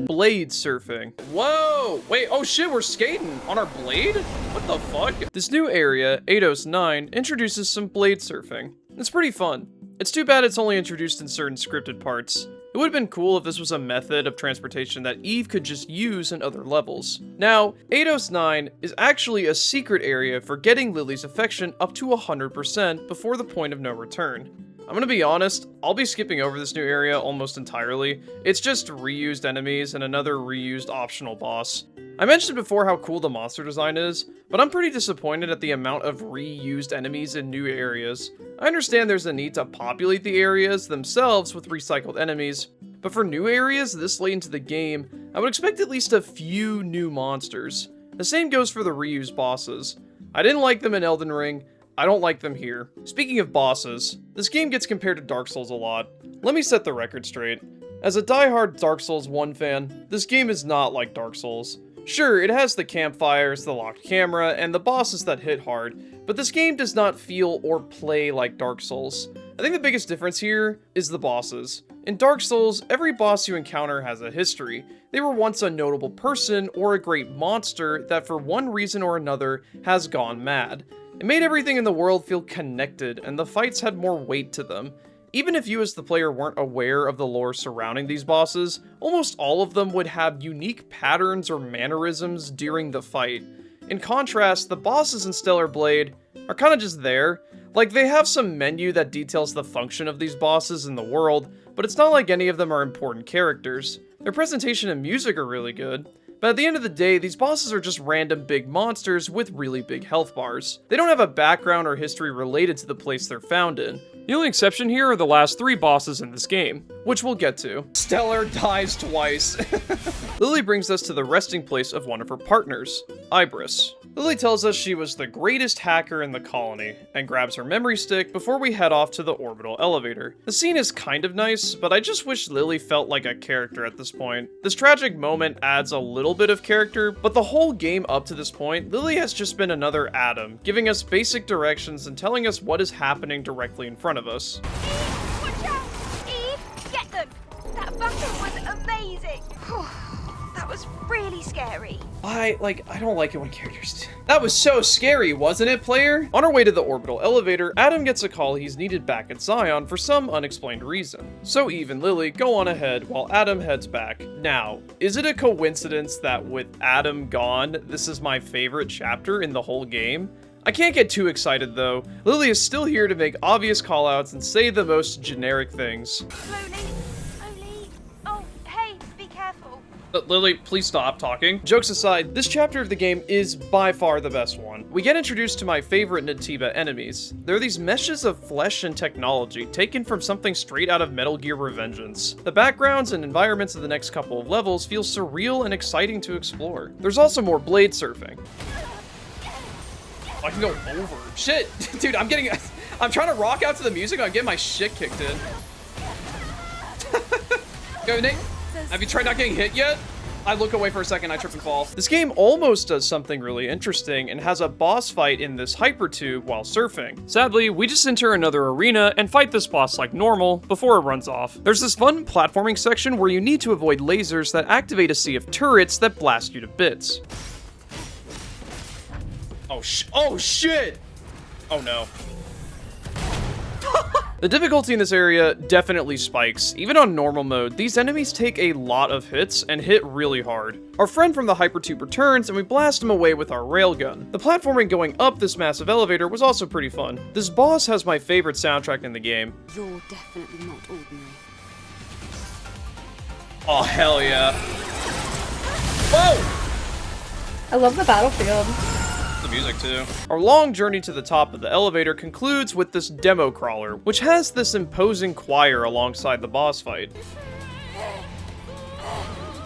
Blade surfing. Whoa! Wait, oh shit, we're skating on our blade? What the fuck? This new area, Eidos 9, introduces some blade surfing. It's pretty fun. It's too bad it's only introduced in certain scripted parts. It would have been cool if this was a method of transportation that Eve could just use in other levels. Now, Eidos 9 is actually a secret area for getting Lily's affection up to 100% before the point of no return. I'm gonna be honest, I'll be skipping over this new area almost entirely. It's just reused enemies and another reused optional boss. I mentioned before how cool the monster design is, but I'm pretty disappointed at the amount of reused enemies in new areas. I understand there's a need to populate the areas themselves with recycled enemies, but for new areas this late into the game, I would expect at least a few new monsters. The same goes for the reused bosses. I didn't like them in Elden Ring, I don't like them here. Speaking of bosses, this game gets compared to Dark Souls a lot. Let me set the record straight. As a diehard Dark Souls 1 fan, this game is not like Dark Souls. Sure, it has the campfires, the locked camera, and the bosses that hit hard, but this game does not feel or play like Dark Souls. I think the biggest difference here is the bosses. In Dark Souls, every boss you encounter has a history. They were once a notable person or a great monster that for one reason or another has gone mad. It made everything in the world feel connected, and the fights had more weight to them. Even if you as the player weren't aware of the lore surrounding these bosses, almost all of them would have unique patterns or mannerisms during the fight. In contrast, the bosses in Stellar Blade are kinda just there. Like, they have some menu that details the function of these bosses in the world, but it's not like any of them are important characters. Their presentation and music are really good. But at the end of the day, these bosses are just random big monsters with really big health bars. They don't have a background or history related to the place they're found in. The only exception here are the last 3 bosses in this game, which we'll get to. Stellar dies twice. Lily brings us to the resting place of one of her partners, Ibris. Lily tells us she was the greatest hacker in the colony, and grabs her memory stick before we head off to the orbital elevator. The scene is kind of nice, but I just wish Lily felt like a character at this point. This tragic moment adds a little bit of character, but the whole game up to this point, Lily has just been another Adam, giving us basic directions and telling us what is happening directly in front of us. Eve, watch out! Eve, get them! That battle was amazing! That was really scary. I don't like it when characters... That was so scary, wasn't it, player? On our way to the orbital elevator, Adam gets a call he's needed back at Zion for some unexplained reason. So Eve and Lily go on ahead while Adam heads back. Now, is it a coincidence that with Adam gone, this is my favorite chapter in the whole game? I can't get too excited though. Lily is still here to make obvious callouts and say the most generic things. Slowly. Oh, hey, be careful. Lily, please stop talking. Jokes aside, this chapter of the game is by far the best one. We get introduced to my favorite Natiba enemies. They're these meshes of flesh and technology taken from something straight out of Metal Gear Revengeance. The backgrounds and environments of the next couple of levels feel surreal and exciting to explore. There's also more blade surfing. I can go over. Shit, dude, I'm trying to rock out to the music, I'm getting my shit kicked in. Go, Nate. Have you tried not getting hit yet? I look away for a second, I trip and fall. This game almost does something really interesting and has a boss fight in this hypertube while surfing. Sadly, we just enter another arena and fight this boss like normal before it runs off. There's this fun platforming section where you need to avoid lasers that activate a sea of turrets that blast you to bits. Oh shit! Oh no. The difficulty in this area definitely spikes. Even on normal mode, these enemies take a lot of hits and hit really hard. Our friend from the hypertube returns and we blast him away with our railgun. The platforming going up this massive elevator was also pretty fun. This boss has my favorite soundtrack in the game. You're definitely not ordinary. Oh, hell yeah. Whoa! I love the battlefield. The music too. Our long journey to the top of the elevator concludes with this demo crawler, which has this imposing choir alongside the boss fight.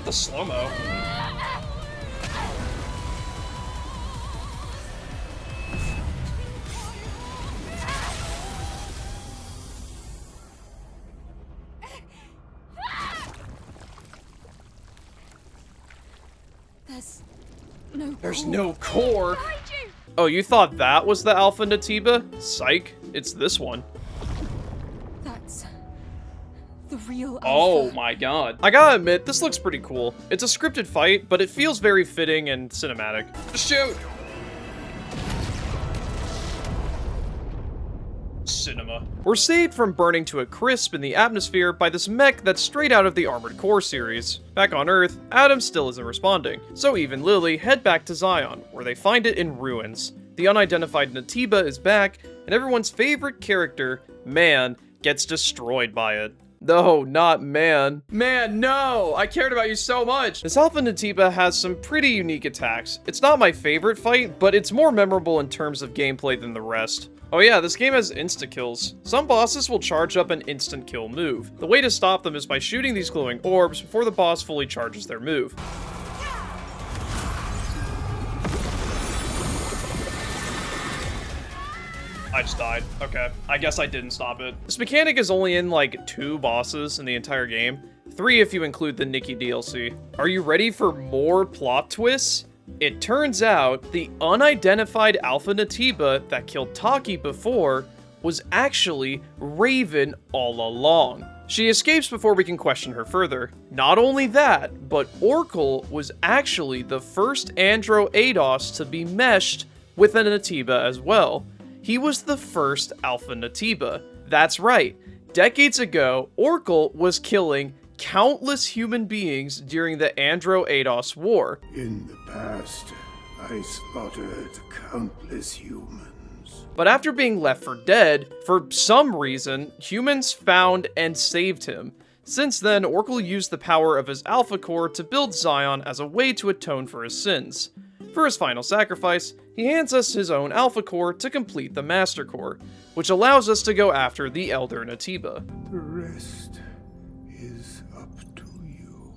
The slow-mo. There's no core. Oh, you thought that was the Alpha Natiba? Psych, it's this one. That's the real Oh Alpha. my god. I gotta admit, this looks pretty cool. It's a scripted fight, but it feels very fitting and cinematic. Shoot! Cinema. We're saved from burning to a crisp in the atmosphere by this mech that's straight out of the Armored Core series. Back on Earth, Adam still isn't responding, so Eve and Lily head back to Zion, where they find it in ruins. The unidentified Natiba is back, and everyone's favorite character, Man, gets destroyed by it. No, not Man. Man, no! I cared about you so much! This Alpha Natiba has some pretty unique attacks. It's not my favorite fight, but it's more memorable in terms of gameplay than the rest. Oh yeah, this game has insta-kills. Some bosses will charge up an instant kill move. The way to stop them is by shooting these glowing orbs before the boss fully charges their move. I just died. Okay. I guess I didn't stop it. This mechanic is only in like 2 bosses in the entire game. 3 if you include the Nikki DLC. Are you ready for more plot twists? It turns out the unidentified Alpha Natiba that killed Taki before was actually Raven all along. She escapes before we can question her further. Not only that, but Orkul was actually the first Andro ADOS to be meshed with a Natiba as well. He was the first Alpha Natiba. That's right. Decades ago, Orkul was killing countless human beings during the Andro ADOS War. In the past, I slaughtered countless humans. But after being left for dead, for some reason, humans found and saved him. Since then, Orkul used the power of his Alpha Core to build Zion as a way to atone for his sins. For his final sacrifice, he hands us his own Alpha Core to complete the Master Core, which allows us to go after the Elder Natiba. The rest is up to you.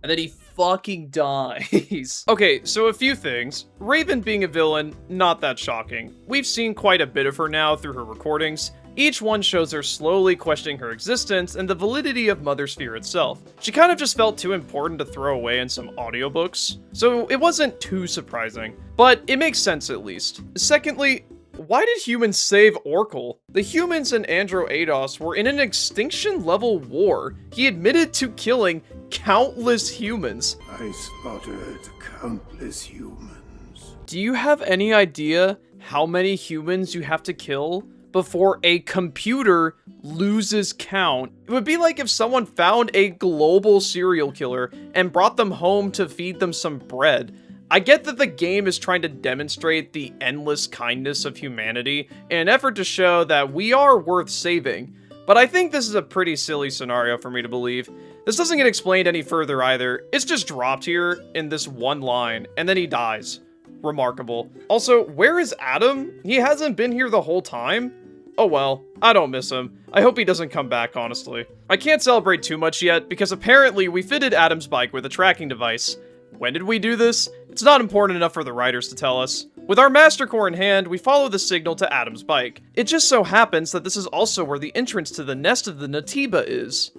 And then he fucking dies. Okay, so a few things. Raven being a villain, not that shocking. We've seen quite a bit of her now through her recordings. Each one shows her slowly questioning her existence and the validity of Mother Sphere itself. She kind of just felt too important to throw away in some audiobooks, so it wasn't too surprising. But it makes sense at least. Secondly, why did humans save Orkul? The humans and Andro ADOS were in an extinction-level war. He admitted to killing countless humans. I slaughtered countless humans. Do you have any idea how many humans you have to kill before a computer loses count? It would be like if someone found a global serial killer and brought them home to feed them some bread. I get that the game is trying to demonstrate the endless kindness of humanity in an effort to show that we are worth saving, but I think this is a pretty silly scenario for me to believe. This doesn't get explained any further either. It's just dropped here in this one line, and then he dies. Remarkable. Also, where is Adam? He hasn't been here the whole time? Oh well, I don't miss him. I hope he doesn't come back, honestly. I can't celebrate too much yet, because apparently we fitted Adam's bike with a tracking device. When did we do this? It's not important enough for the writers to tell us. With our Master Core in hand, we follow the signal to Adam's bike. It just so happens that this is also where the entrance to the nest of the Natiba is.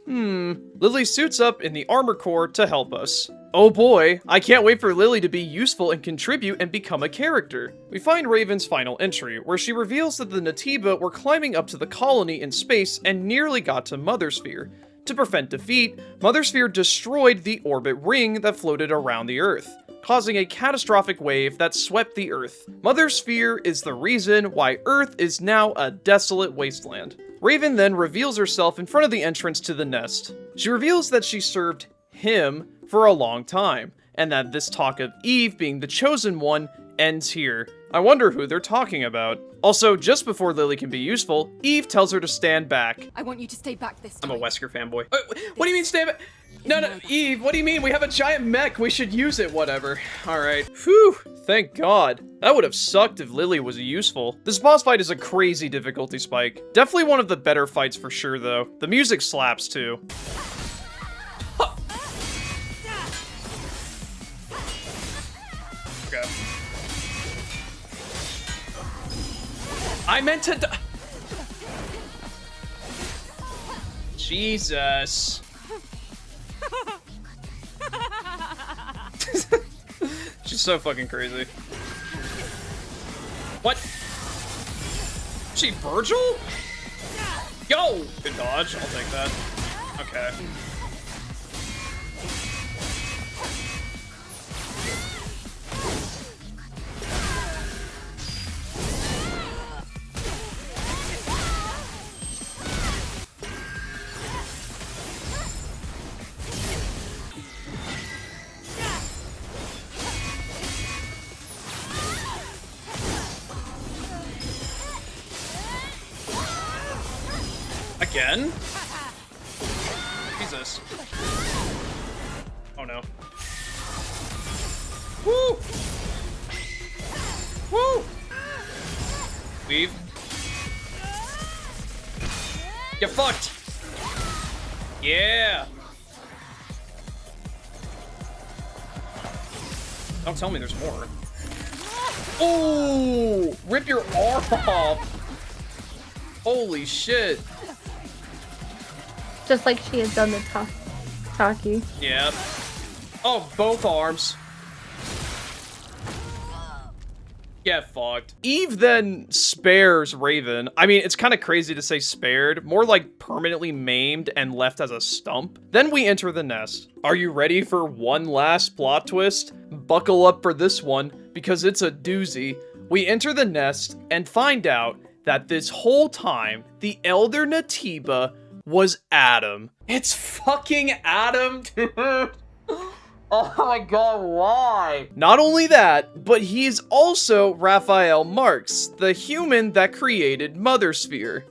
Lily suits up in the Armor Core to help us. Oh boy, I can't wait for Lily to be useful and contribute and become a character. We find Raven's final entry, where she reveals that the Natiba were climbing up to the colony in space and nearly got to Mother Sphere. To prevent defeat, Mother Sphere destroyed the orbit ring that floated around the Earth, causing a catastrophic wave that swept the Earth. Mother Sphere is the reason why Earth is now a desolate wasteland. Raven then reveals herself in front of the entrance to the nest. She reveals that she served him for a long time, and that this talk of Eve being the chosen one ends here. I wonder who they're talking about. Also, just before Lily can be useful, Eve tells her to stand back. I want you to stay back this time. I'm a Wesker fanboy. What do you mean stand back? No, Eve, what do you mean? We have a giant mech. We should use it, whatever. All right. Whew, thank God. That would have sucked if Lily was useful. This boss fight is a crazy difficulty spike. Definitely one of the better fights for sure, though. The music slaps, too. Okay. I meant to Jesus. She's so fucking crazy. What? She Virgil? Yo! Good dodge, I'll take that. Okay. Again? Jesus. Oh no. Woo! Woo! Leave. Get fucked! Yeah! Don't tell me there's more. Oh! Rip your arm off! Holy shit! Just like she had done the Taki. Yeah. Oh, both arms. Get fucked. Eve then spares Raven. I mean, it's kind of crazy to say spared. More like permanently maimed and left as a stump. Then we enter the nest. Are you ready for one last plot twist? Buckle up for this one, because it's a doozy. We enter the nest and find out that this whole time, the Elder Natiba was Adam. It's fucking Adam, dude. Oh my god, why? Not only that, but he's also Raphael Marx, the human that created Mother Sphere.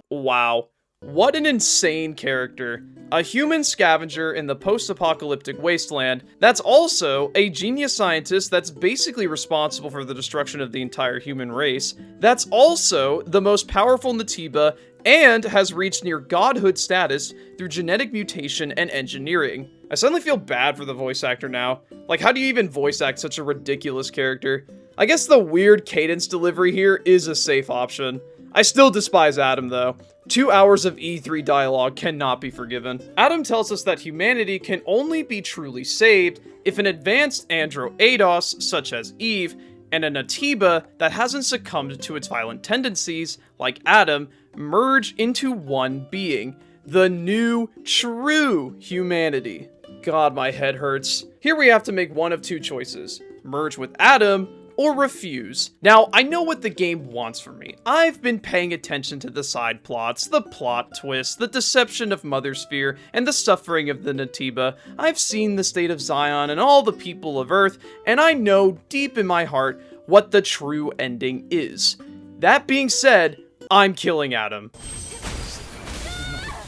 Wow. What an insane character. A human scavenger in the post-apocalyptic wasteland that's also a genius scientist that's basically responsible for the destruction of the entire human race, that's also the most powerful Natiba and has reached near godhood status through genetic mutation and engineering. I suddenly feel bad for the voice actor now. Like, how do you even voice act such a ridiculous character? I guess the weird cadence delivery here is a safe option. I still despise Adam, though. 2 hours of E3 dialogue cannot be forgiven. Adam tells us that humanity can only be truly saved if an advanced andro-ADOS, such as Eve, and a Natiba that hasn't succumbed to its violent tendencies, like Adam, merge into one being. The new, true humanity. God, my head hurts. Here we have to make one of two choices. Merge with Adam, or refuse. Now, I know what the game wants from me. I've been paying attention to the side plots, the plot twists, the deception of Mother Sphere, and the suffering of the Natiba. I've seen the state of Zion and all the people of Earth, and I know deep in my heart what the true ending is. That being said, I'm killing Adam.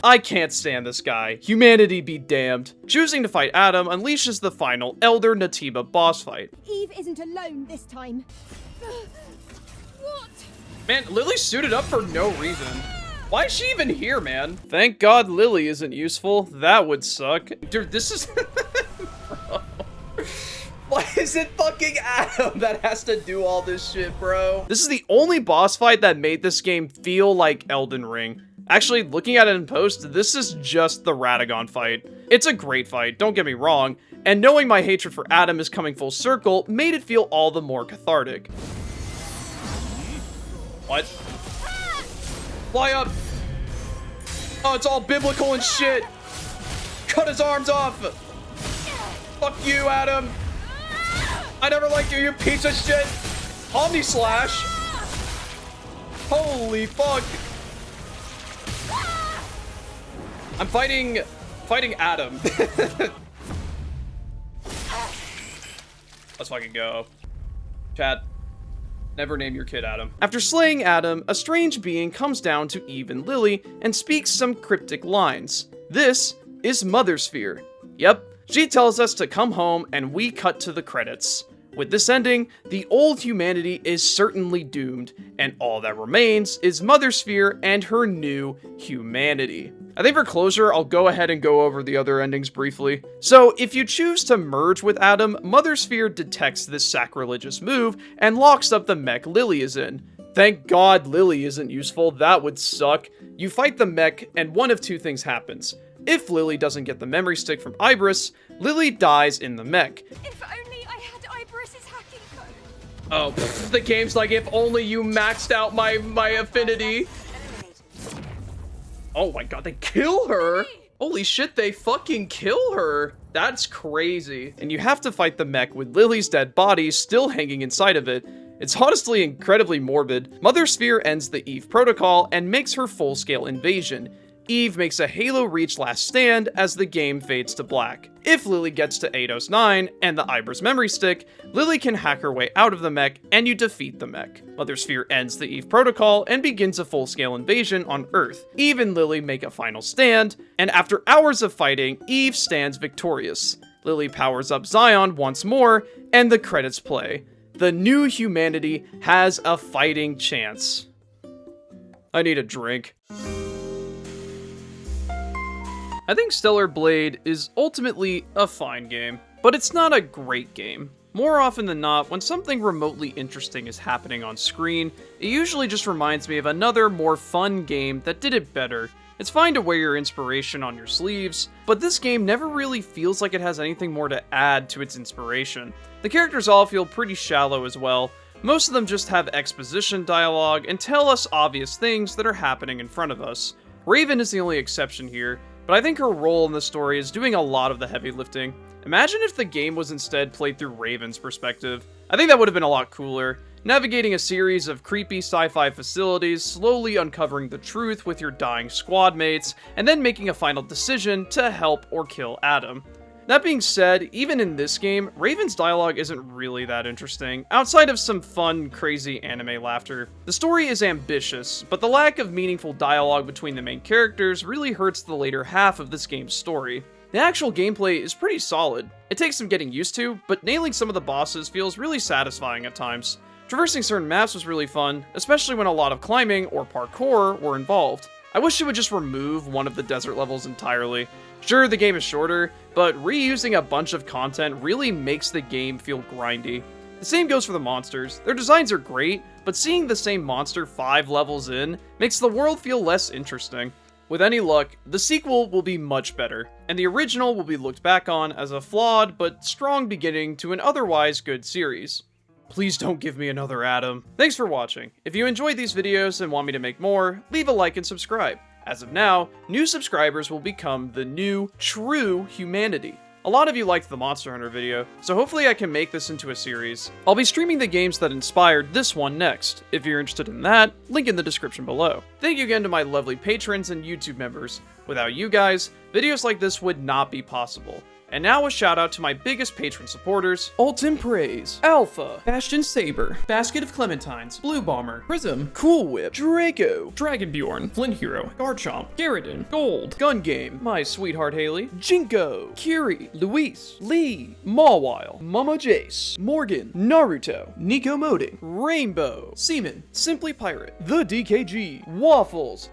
I can't stand this guy. Humanity be damned. Choosing to fight Adam unleashes the final Elder Natiba boss fight. Eve isn't alone this time. What? Man, Lily suited up for no reason. Why is she even here, man? Thank God Lily isn't useful. That would suck. Dude, this is... Bro. Why is it fucking Adam that has to do all this shit, bro? This is the only boss fight that made this game feel like Elden Ring. Actually, looking at it in post, this is just the Radagon fight. It's a great fight, don't get me wrong, and knowing my hatred for Adam is coming full circle made it feel all the more cathartic. What? Fly up! Oh, it's all biblical and shit! Cut his arms off! Fuck you, Adam! I never liked you, you piece of shit! Omni Slash! Holy fuck! I'm fighting Adam. Let's fucking go. Chat. Never name your kid Adam. After slaying Adam, a strange being comes down to Eve and Lily and speaks some cryptic lines. This is Mother Sphere. Yep, she tells us to come home and we cut to the credits. With this ending, the old humanity is certainly doomed, and all that remains is Mother Sphere and her new humanity. I think for closure, I'll go ahead and go over the other endings briefly. So, if you choose to merge with Adam, Mother Sphere detects this sacrilegious move and locks up the mech Lily is in. Thank God Lily isn't useful, that would suck. You fight the mech, and one of two things happens. If Lily doesn't get the memory stick from Ibris, Lily dies in the mech. If only I had Ibris's hacking code. Oh, the game's like, if only you maxed out my affinity. Oh my god, they kill her! Holy shit, they fucking kill her! That's crazy. And you have to fight the mech with Lily's dead body still hanging inside of it. It's honestly incredibly morbid. Mother Sphere ends the Eve protocol and makes her full-scale invasion. Eve makes a Halo Reach last stand as the game fades to black. If Lily gets to Eidos 9 and the Ibris memory stick, Lily can hack her way out of the mech and you defeat the mech. Mother Sphere ends the Eve protocol and begins a full-scale invasion on Earth. Eve and Lily make a final stand, and after hours of fighting, Eve stands victorious. Lily powers up Zion once more, and the credits play. The new humanity has a fighting chance. I need a drink. I think Stellar Blade is ultimately a fine game, but it's not a great game. More often than not, when something remotely interesting is happening on screen, it usually just reminds me of another more fun game that did it better. It's fine to wear your inspiration on your sleeves, but this game never really feels like it has anything more to add to its inspiration. The characters all feel pretty shallow as well. Most of them just have exposition dialogue and tell us obvious things that are happening in front of us. Raven is the only exception here, but I think her role in the story is doing a lot of the heavy lifting. Imagine if the game was instead played through Raven's perspective. I think that would have been a lot cooler. Navigating a series of creepy sci-fi facilities, slowly uncovering the truth with your dying squad mates, and then making a final decision to help or kill Adam. That being said, even in this game, Raven's dialogue isn't really that interesting, outside of some fun, crazy anime laughter. The story is ambitious, but the lack of meaningful dialogue between the main characters really hurts the later half of this game's story. The actual gameplay is pretty solid. It takes some getting used to, but nailing some of the bosses feels really satisfying at times. Traversing certain maps was really fun, especially when a lot of climbing or parkour were involved. I wish it would just remove one of the desert levels entirely. Sure, the game is shorter, but reusing a bunch of content really makes the game feel grindy. The same goes for the monsters. Their designs are great, but seeing the same monster 5 levels in makes the world feel less interesting. With any luck, the sequel will be much better, and the original will be looked back on as a flawed but strong beginning to an otherwise good series. Please don't give me another Adam. Thanks for watching. If you enjoyed these videos and want me to make more, leave a like and subscribe. As of now, new subscribers will become the new, true humanity. A lot of you liked the Monster Hunter video, so hopefully I can make this into a series. I'll be streaming the games that inspired this one next. If you're interested in that, link in the description below. Thank you again to my lovely patrons and YouTube members. Without you guys, videos like this would not be possible. And now a shout out to my biggest patron supporters: Ultim Praise, Alpha, Bastion Saber, Basket of Clementines, Blue Bomber, Prism, Cool Whip, Draco, Dragonbjorn, Flint Hero, Garchomp, Garridan, Gold, Gun Game, My Sweetheart Haley, Jinko, Kiri, Luis, Lee, Mawile, Mama Jace, Morgan, Naruto, Nico Moding, Rainbow, Seaman, Simply Pirate, The DKG, Waffles,